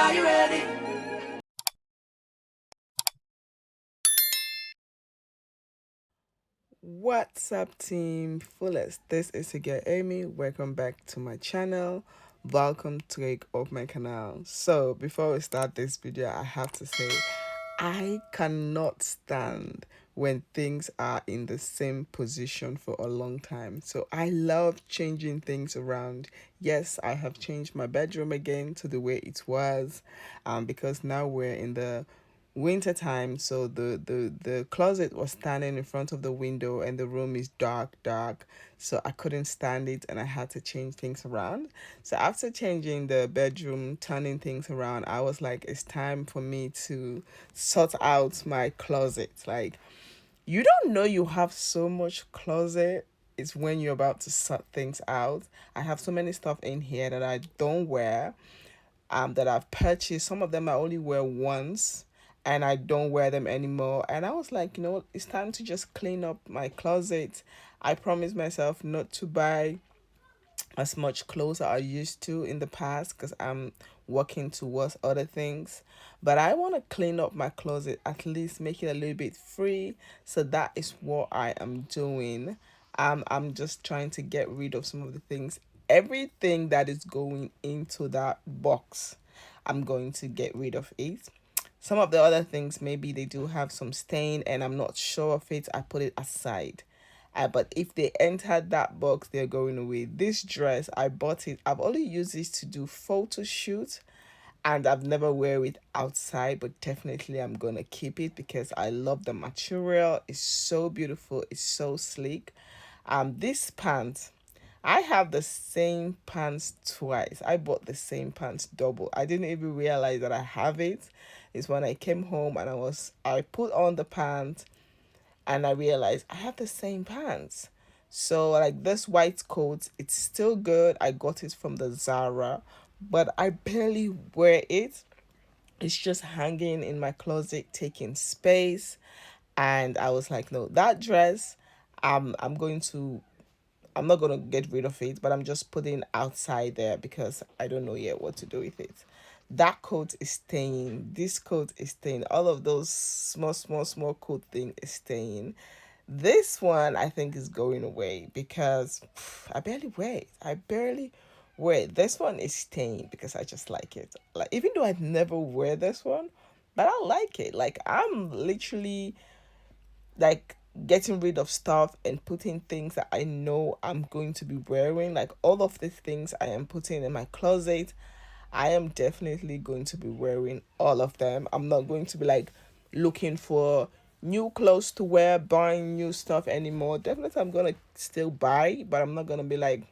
Are you ready? What's up, team Fullest? This is your girl Amy. Welcome back to my channel. Welcome to my canal. So, before we start this video, I have to say I cannot stand when things are in the same position for a long time. So, I love changing things around. Yes, I have changed my bedroom again to the way it was, because now we're in the winter time, so the closet was standing in front of the window and the room is dark, so I couldn't stand it and I had to change things around. So after changing the bedroom, turning things around, I was like, it's time for me to sort out my closet. Like, you don't know you have so much closet. It's when you're about to sort things out. I have so many stuff in here that I don't wear, that I've purchased. Some of them I only wear once and I don't wear them anymore. And I was like, it's time to just clean up my closet. I promised myself not to buy as much clothes as I used to in the past because I'm working towards other things. But I want to clean up my closet, at least make it a little bit free. So that is what I am doing. I'm just trying to get rid of some of the things. Everything that is going into that box, I'm going to get rid of it. Some of the other things, maybe they do have some stain and I'm not sure of it. I put it aside. But if they entered that box, they're going away. This dress, I bought it. I've only used this to do photo shoots and I've never wear it outside, but definitely I'm gonna keep it because I love the material. It's so beautiful. It's so sleek. This pants, I have the same pants twice. I bought the same pants double. I didn't even realize that I have it. It's when I came home and I put on the pants and I realized I have the same pants. So like this white coat, it's still good. I got it from the Zara, but I barely wear it. It's just hanging in my closet, taking space. And I was like, no, that dress, I'm going to I'm not gonna get rid of it, but I'm just putting outside there because I don't know yet what to do with it. That coat is staying. This coat is staying. All of those small coat thing is staying. This one I think is going away because I barely wear it. I barely wear it. This one is staying because I just like it. Like, even though I'd never wear this one, but I like it. Like, I'm literally like getting rid of stuff and putting things that I know I'm going to be wearing. Like, all of the things I am putting in my closet, I am definitely going to be wearing all of them. I'm not going to be like looking for new clothes to wear, buying new stuff anymore. Definitely I'm gonna still buy, but I'm not gonna be like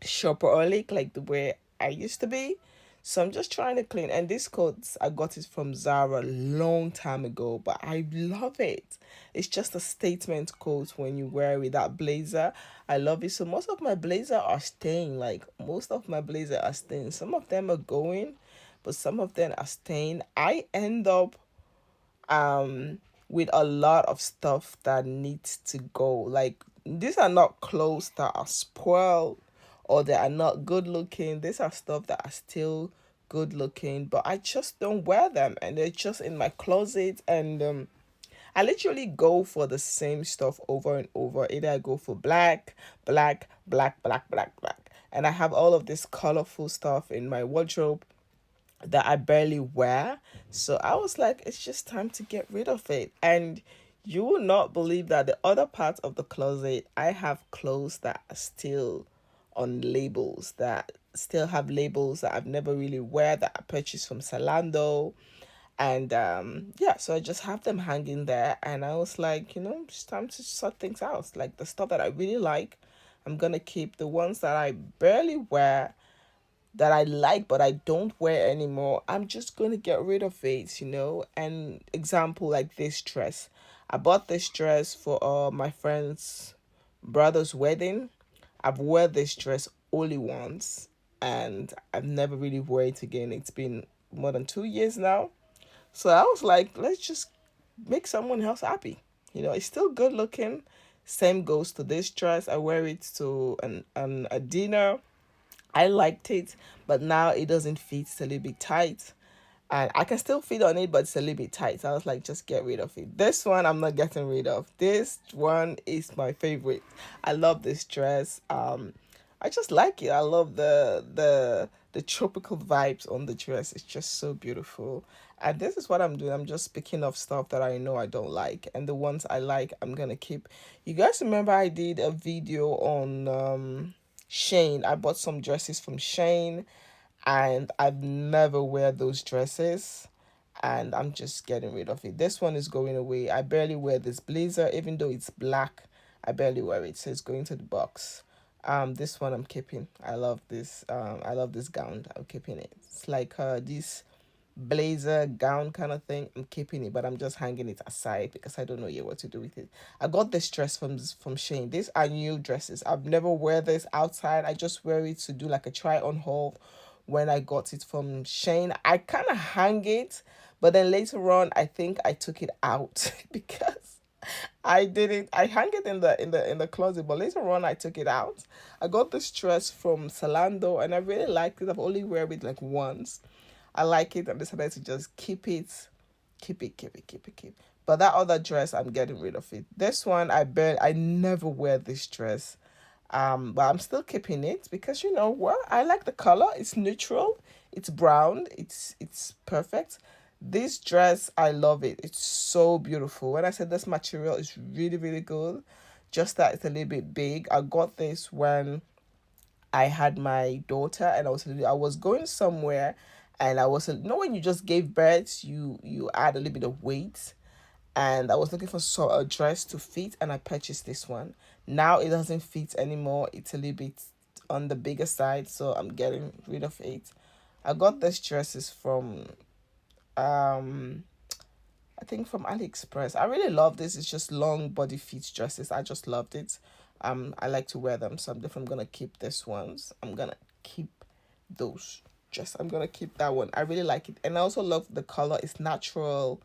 shopaholic like the way I used to be. So I'm just trying to clean. And this coat, I got it from Zara long time ago, but I love it. It's just a statement coat when you wear it, that blazer. I love it. So most of my blazer are staying. Like, most of my blazer are staying. Some of them are going, but some of them are staying. I end up um with a lot of stuff that needs to go. Like, these are not clothes that are spoiled or they are not good looking. These are stuff that are still good looking, but I just don't wear them and they're just in my closet. And I literally go for the same stuff over and over. Either I go for black, and I have all of this colorful stuff in my wardrobe that I barely wear. So I was like, it's just time to get rid of it. And you will not believe that the other part of the closet, I have clothes that are still on labels, that still have labels that I've never really wear, that I purchased from Zalando. And yeah, so I just have them hanging there. And I was like, it's time to sort things out. Like, the stuff that I really like, I'm gonna keep. The ones that I barely wear, that I like but I don't wear anymore, I'm just going to get rid of it. And example, like this dress. I bought this dress for my friend's brother's wedding. I've worn this dress only once and I've never really worn it again. It's been more than 2 years now. So I was like, let's just make someone else happy. It's still good looking. Same goes to this dress. I wear it to a dinner. I liked it, but now it doesn't fit. It's a little bit tight. And I can still fit on it, but it's a little bit tight. So I was like, just get rid of it. This one I'm not getting rid of. This one is my favorite. I love this dress. I just like it. I love the tropical vibes on the dress. It's just so beautiful. And this is what I'm doing. I'm just picking up stuff that I know I don't like, and the ones I like, I'm gonna keep. You guys remember I did a video on Shane. I bought some dresses from Shane, and I've never wear those dresses, and I'm just getting rid of it. This one is going away. I barely wear this blazer, even though it's black. I barely wear it, so it's going to the box. This one I'm keeping. I love this. I love this gown. I'm keeping it. It's like this blazer gown kind of thing. I'm keeping it, but I'm just hanging it aside because I don't know yet what to do with it. I got this dress from Shane. These are new dresses. I've never wear this outside. I just wear it to do like a try on haul. When I got it from Shane, I kind of hang it, but then later on I think I took it out because I didn't. I hang it in the closet, but later on I took it out. I got this dress from Zalando and I really liked it. I've only wear it like once. I like it. I decided to just keep it, keep. But that other dress, I'm getting rid of it. This one, I never wear this dress. But I'm still keeping it because you know what? I like the color. It's neutral. It's brown. It's perfect. This dress, I love it. It's so beautiful. When I said this material is really, really good, just that it's a little bit big. I got this when I had my daughter and I was going somewhere, and I was, you know, when you just gave birth, you add a little bit of weight, and I was looking for a dress to fit, and I purchased this one. Now it doesn't fit anymore. It's a little bit on the bigger side, so I'm getting rid of it. I got this dresses from um I think from AliExpress. I really love this. It's just long body fit dresses. I just loved it. I like to wear them, so I'm gonna keep this ones. I'm gonna keep those. Just I'm gonna keep that one. I really like it, and I also love the color. It's natural.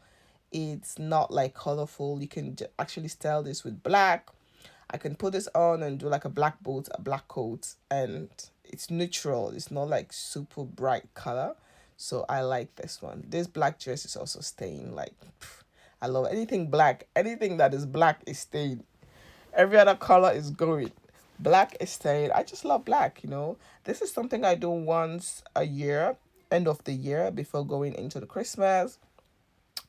It's not like colorful. You can actually style this with black. I can put this on and do like a black boot, a black coat, and it's neutral. It's not like super bright color. So I like this one. This black dress is also staying like I love anything black. Anything that is black is staying. Every other color is going. Black is staying. I just love black. This is something I do once a year, end of the year before going into the Christmas.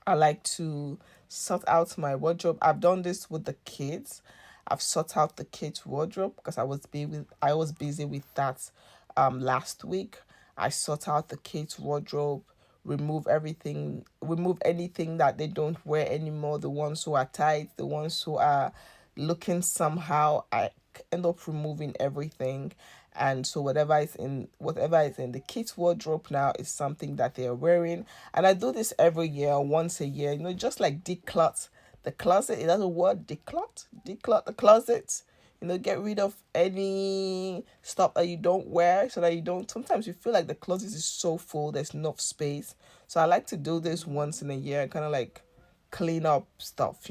I like to sort out my wardrobe. I've done this with the kids. I've sort out the kids' wardrobe because I was busy with that last week. I sort out the kids' wardrobe, remove anything that they don't wear anymore, the ones who are tight, the ones who are looking somehow. I end up removing everything, and so whatever is in the kids wardrobe now is something that they are wearing. And I do this every year, once a year, just like declut the closet. Is that a word? Declut the closet. Get rid of any stuff that you don't wear, so that you don't, sometimes you feel like the closet is so full, there's enough space. So I like to do this once in a year, kind of like clean up stuff.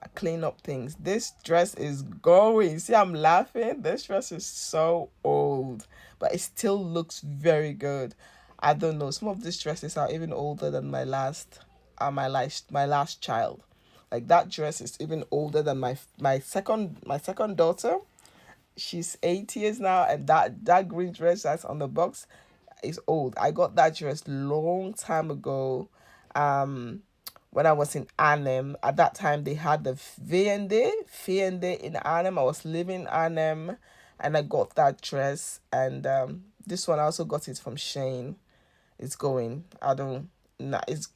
I clean up things. This dress is going. See, I'm laughing. This dress is so old, but it still looks very good. I don't know. Some of these dresses are even older than my last child. Like that dress is even older than my second daughter. She's 8 years now, and that green dress that's on the box is old. I got that dress long time ago. Um, when I was in Arnhem. At that time, they had the V&D in Arnhem. I was living in Arnhem, and I got that dress. And this one I also got it from Shane. It's going. I don't. Nah, it's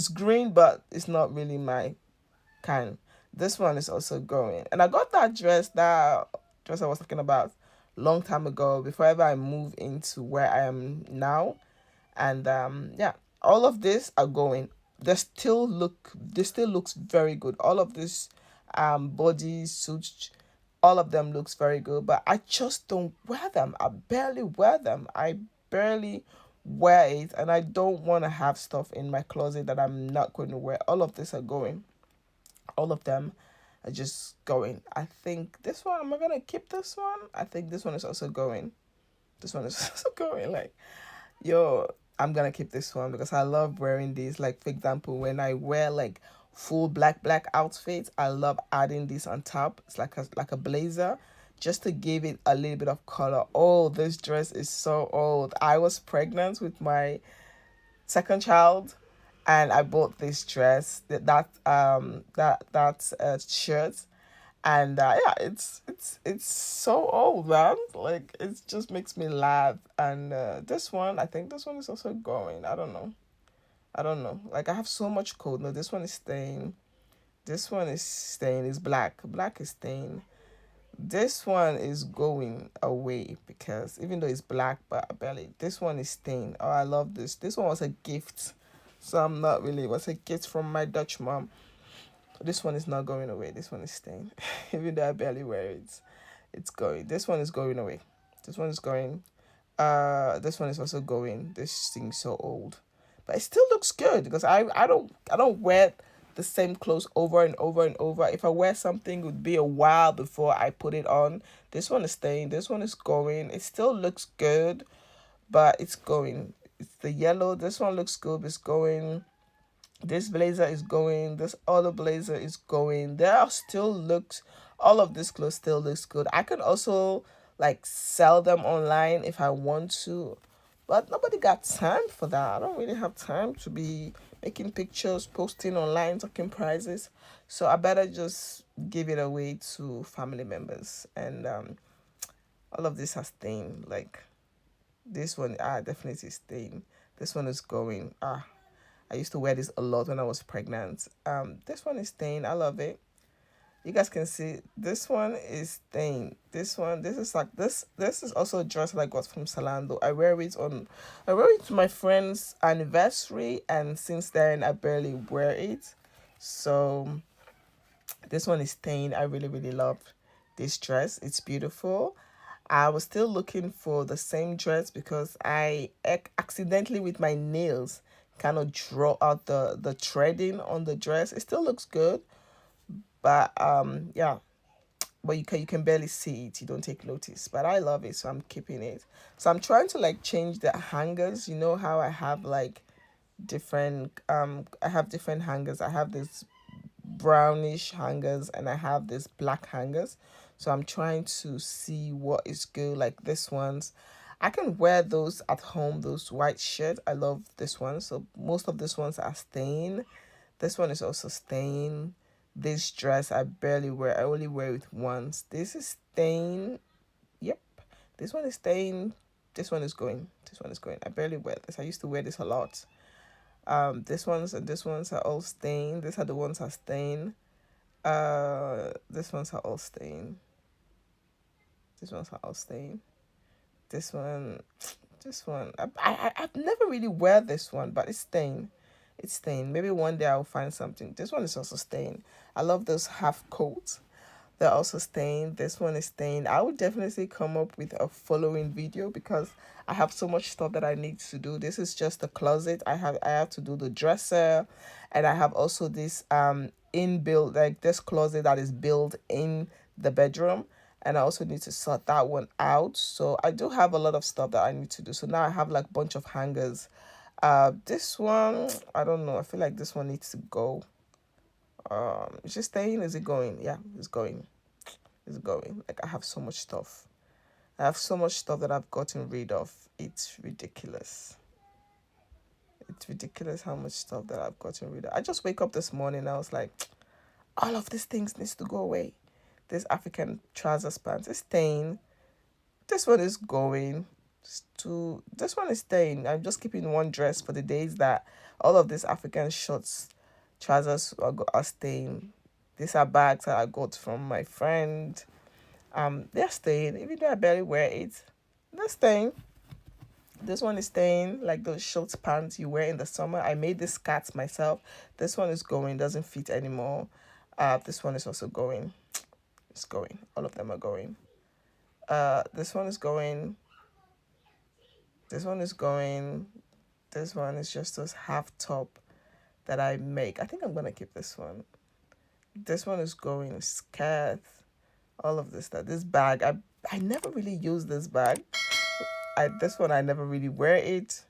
green, but it's not really my kind. This one is also going, and I got that dress I was talking about long time ago before ever I move into where I am now. And yeah, all of this are going. They still looks very good. All of this body suits, all of them looks very good, but I just don't wear them. I barely wear them. I barely wear it, and I don't want to have stuff in my closet that I'm not going to wear. All of this are going. All of them are just going. I think this one, am I gonna keep this one? I think this one is also going. This one is also going. Like, yo, I'm gonna keep this one because I love wearing these. Like, for example, when I wear like full black outfits, I love adding this on top. It's like a blazer, just to give it a little bit of color. Oh, this dress is so old. I was pregnant with my second child, and I bought this dress, that shirt, and yeah, it's so old, man. Like, it just makes me laugh. And this one, I think this one is also going. I don't know. Like, I have so much coat. No, this one is staying. This one is staying. It's black. Black is staying. This one is going away because even though it's black, but barely. This one is staying. Oh, I love this. This one was a gift, so I'm not really. It was a gift from my Dutch mom. This one is not going away. This one is staying. Even though I barely wear it, it's going. This one is going away. This one is going. This one is also going. This thing's so old, but it still looks good because I don't wear the same clothes over and over and over. If I wear something, it would be a while before I put it on. This one is staying. This one is going. It still looks good, but it's going. It's the yellow. This one looks good. It's going. This blazer is going. This other blazer is going. There are still looks. All of this clothes still looks good. I could also like sell them online if I want to, but nobody got time for that. I don't really have time to be making pictures, posting online, talking prices. So I better just give it away to family members. And all of this has staying. Like, this one, definitely staying. This one is going. I used to wear this a lot when I was pregnant. This one is staying. I love it. You guys can see this one is staying. This one, this is like this. This is also a dress that I got from Salando. I wear it to my friend's anniversary, and since then I barely wear it. So this one is staying. I really love this dress. It's beautiful. I was still looking for the same dress because I accidentally with my nails kind of draw out the threading on the dress. It still looks good, but yeah, but you can barely see it. You don't take notice, but I love it, so I'm keeping it. So I'm trying to like change the hangers. You know how I have like different I have different hangers. I have this brownish hangers and I have this black hangers. So I'm trying to see what is good. Like, this ones, I can wear those at home, those white shirts. I love this one. So most of these ones are staying. This one is also staying. This dress I barely wear. I only wear it once. This is staying. Yep. This one is staying. This one is going. This one is going. I barely wear this. I used to wear this a lot. This ones and this ones are all staying. These are the ones that are staying. This ones are all staying. These ones are all staying. This one, this one. I've never really wear this one, but it's staying. It's staying. Maybe one day I'll find something. This one is also staying. I love those half coats. They're also staying. This one is staying. I would definitely come up with a following video because I have so much stuff that I need to do. This is just the closet. I have to do the dresser, and I have also this inbuilt, like this closet that is built in the bedroom, and I also need to sort that one out. So I do have a lot of stuff that I need to do. So now I have like a bunch of hangers. This one, I don't know. I feel like this one needs to go. Is it staying? Is it going? Yeah, it's going. It's going. Like, I have so much stuff. I have so much stuff that I've gotten rid of. It's ridiculous. It's ridiculous how much stuff that I've gotten rid of. I just wake up this morning. I was like, all of these things needs to go away. This African trousers pants is staying. This one is going. This one is staying. I'm just keeping one dress for the days that all of these African shorts trousers are staying. These are bags that I got from my friend. They're staying, even though I barely wear it. They're staying. This one is staying, like those short pants you wear in the summer. I made this skirt myself. This one is going, doesn't fit anymore. This one is also going. It's going. All of them are going. This one is going. This one is going. This one is just this half top that I make. I think I'm gonna keep this one. This one is going. Skirt. All of this stuff. This bag. I never really use this bag. this one I never really wear it,